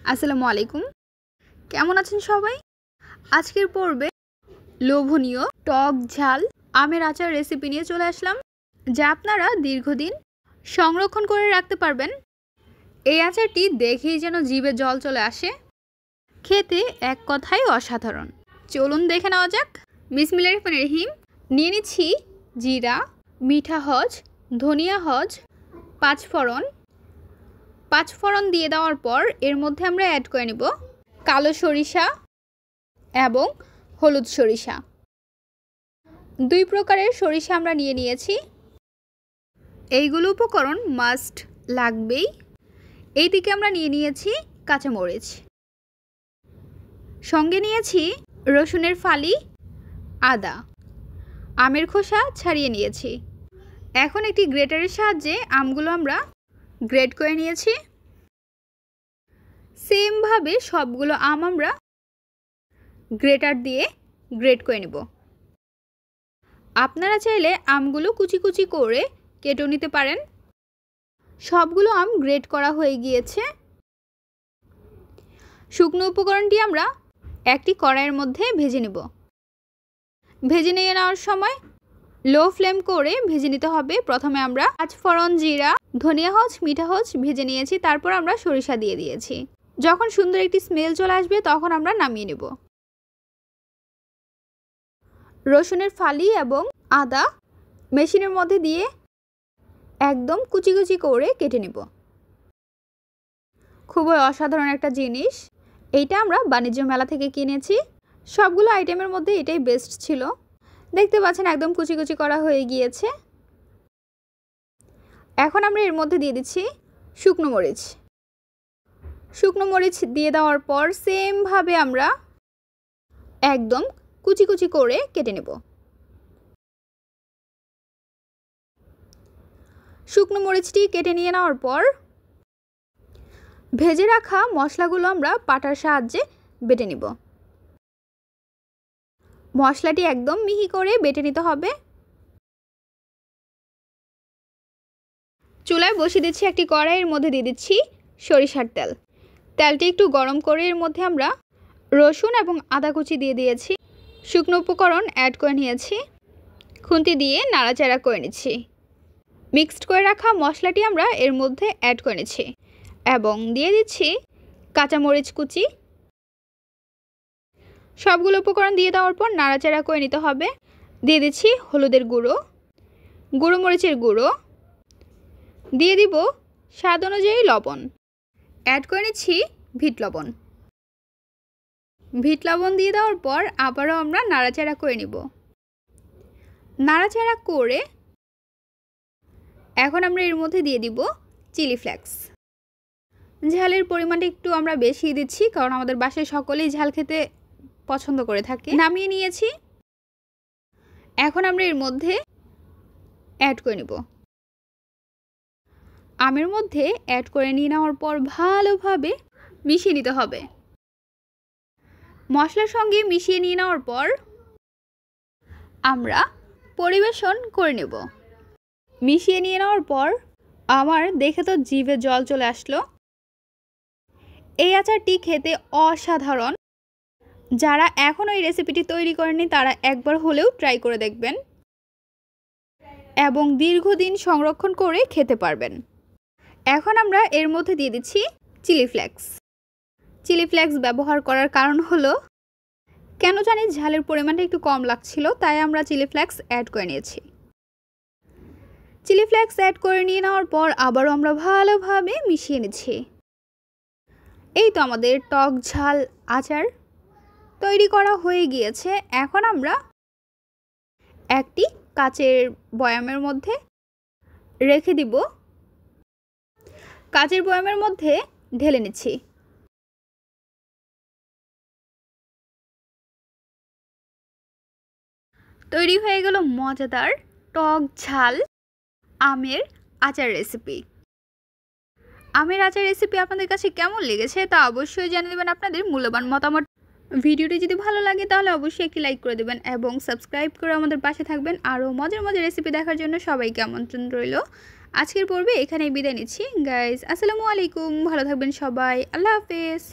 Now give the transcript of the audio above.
আসসালামু আলাইকুম। কেমন আছেন সবাই? আজকের পর্বে লোভনীয় টক ঝাল আমের আচার রেসিপি নিয়ে চলে আসলাম, যা আপনারা দীর্ঘদিন সংরক্ষণ করে রাখতে পারবেন। এই আচারটি দেখেই যেন জিভে জল চলে আসে। খেতে এক কথায় অসাধারণ। চলুন দেখে নেওয়া যাক। বিসমিল্লাহির রহমানির রহিম। নিয়ে নিচ্ছি জিরা, মিঠা হজ, ধনিয়া হজ, পাঁচফোড়ন দিয়ে দেওয়ার পর এর মধ্যে আমরা অ্যাড করে নেব কালো সরিষা এবং হলুদ সরিষা। দুই প্রকারের সরিষা আমরা নিয়ে নিয়েছি। এইগুলো উপকরণ মাস্ট লাগবেই। এইদিকে আমরা নিয়ে নিয়েছি কাঁচামরিচ, সঙ্গে নিয়েছি রসুনের ফালি, আদা, আমের খোসা ছাড়িয়ে নিয়েছি। এখন একটি গ্রেটারের সাহায্যে আমগুলো আমরা গ্রেট করে নিয়েছি। সেমভাবে সবগুলো আম আমরা গ্রেটার দিয়ে গ্রেট করে নেব। আপনারা চাইলে আমগুলো কুচি কুচি করে কেটে নিতে পারেন। সবগুলো আম গ্রেট করা হয়ে গিয়েছে। শুকনো উপকরণটি আমরা একটি কড়াইয়ের মধ্যে ভেজে নেব। ভেজে নিয়ে নেওয়ার সময় লো ফ্লেম করে ভেজে নিতে হবে। প্রথমে আমরা পাঁচফোড়ন, জিরা, ধনিয়া হজ, মিঠা হজ ভেজে নিয়েছি। তারপর আমরা সরিষা দিয়ে দিয়েছি। যখন সুন্দর একটি স্মেল চলে আসবে তখন আমরা নামিয়ে নেব। রসুনের ফালি এবং আদা মেশিনের মধ্যে দিয়ে একদম কুচি কুচি করে কেটে নেব। খুবই অসাধারণ একটা জিনিস। এইটা আমরা বাণিজ্য মেলা থেকে কিনেছি। সবগুলো আইটেমের মধ্যে এটাই বেস্ট ছিল। দেখতে পাচ্ছেন একদম কুচি কুচি করা হয়ে গিয়েছে। এখন আমরা এর মধ্যে দিয়ে দিচ্ছি শুকনো মরিচ। শুকনো মরিচ দিয়ে দেওয়ার পর সেমভাবে আমরা একদম কুচি কুচি করে কেটে নেব। শুকনো মরিচটি কেটে নিয়ে নেওয়ার পর ভেজে রাখা মশলাগুলো আমরা পাটার সাহায্যে বেটে নিব। মশলাটি একদম মিহি করে বেটে নিতে হবে। চুলায় বসিয়ে দিচ্ছি একটি কড়াইয়ের মধ্যে দিয়ে দিচ্ছি সরিষার তেল। তেলটি একটু গরম করে এর মধ্যে আমরা রসুন এবং আদা কুচি দিয়ে দিয়েছি। শুকনো উপকরণ অ্যাড করে নিয়েছি। খুন্তি দিয়ে নাড়াচাড়া করে নিচ্ছি। মিক্সড করে রাখা মশলাটি আমরা এর মধ্যে অ্যাড করে নিচ্ছি এবং দিয়ে দিচ্ছি কাঁচামরিচ কুচি। সবগুলো উপকরণ দিয়ে দেওয়ার পর নাড়াচাড়া করে নিতে হবে। দিয়ে দিচ্ছি হলুদের গুঁড়ো, গুঁড়ো মরিচের গুঁড়ো, দিয়ে দিব স্বাদ অনুযায়ী লবণ, অ্যাড করে নিচ্ছি বিট লবণ। বিট লবণ দিয়ে দেওয়ার পর আবারও আমরা নাড়াচাড়া করে নিব। নাড়াচাড়া করে এখন আমরা এর মধ্যে দিয়ে দিব চিলি ফ্লেক্স। ঝালের পরিমাণটা একটু আমরা বেশি দিচ্ছি, কারণ আমাদের বাসায় সকলেই ঝাল খেতে পছন্দ করে থাকে। নামিয়ে নিয়েছি। এখন আমরা এর মধ্যে অ্যাড করে নিব। আমের মধ্যে অ্যাড করে নিয়ে নেওয়ার পর ভালোভাবে মিশিয়ে নিতে হবে। মশলার সঙ্গে মিশিয়ে নিয়ে নেওয়ার পর আমরা পরিবেশন করে নেব। মিশিয়ে নিয়ে নেওয়ার পর আমার দেখে তো জিভে জল চলে আসলো। এই আচারটি খেতে অসাধারণ। যারা এখনও এই রেসিপিটি তৈরি করেনি তারা একবার হলেও ট্রাই করে দেখবেন এবং দীর্ঘদিন সংরক্ষণ করে খেতে পারবেন। এখন আমরা এর মধ্যে দিয়ে দিচ্ছি চিলি ফ্লেক্স। চিলি ফ্লেক্স ব্যবহার করার কারণ হলো, কেন জানি ঝালের পরিমাণটা একটু কম লাগছিল, তাই আমরা চিলি ফ্লেক্স অ্যাড করে নিয়েছি। চিলি ফ্লেক্স অ্যাড করে নিয়ে নেওয়ার পর আবারও আমরা ভালোভাবে মিশিয়ে নিচ্ছি। এই তো আমাদের টক ঝাল আচার তৈরি করা হয়ে গিয়েছে। এখন আমরা একটি কাচের বয়ামের মধ্যে রেখে দিব। কাচের বয়ামের মধ্যে ঢেলে নিচ্ছি। তৈরি হয়ে গেল মজাদার টক ঝাল আমের আচার রেসিপি। আমের আচার রেসিপি আপনাদের কাছে কেমন লেগেছে তা অবশ্যই জানিয়ে দেবেন আপনাদের মূল্যবান মতামত। ভিডিওটি যদি ভালো লাগে তাহলে অবশ্যই একটি লাইক করে দেবেন এবং সাবস্ক্রাইব করে আমাদের পাশে থাকবেন। আরও মজার মজার রেসিপি দেখার জন্য সবাইকে আমন্ত্রণ রইল। আজকের পর্বে এখানেই বিদায় নিচ্ছি গাইজ। আসসালামু আলাইকুম, ভালো থাকবেন সবাই, আল্লাহ হাফেজ।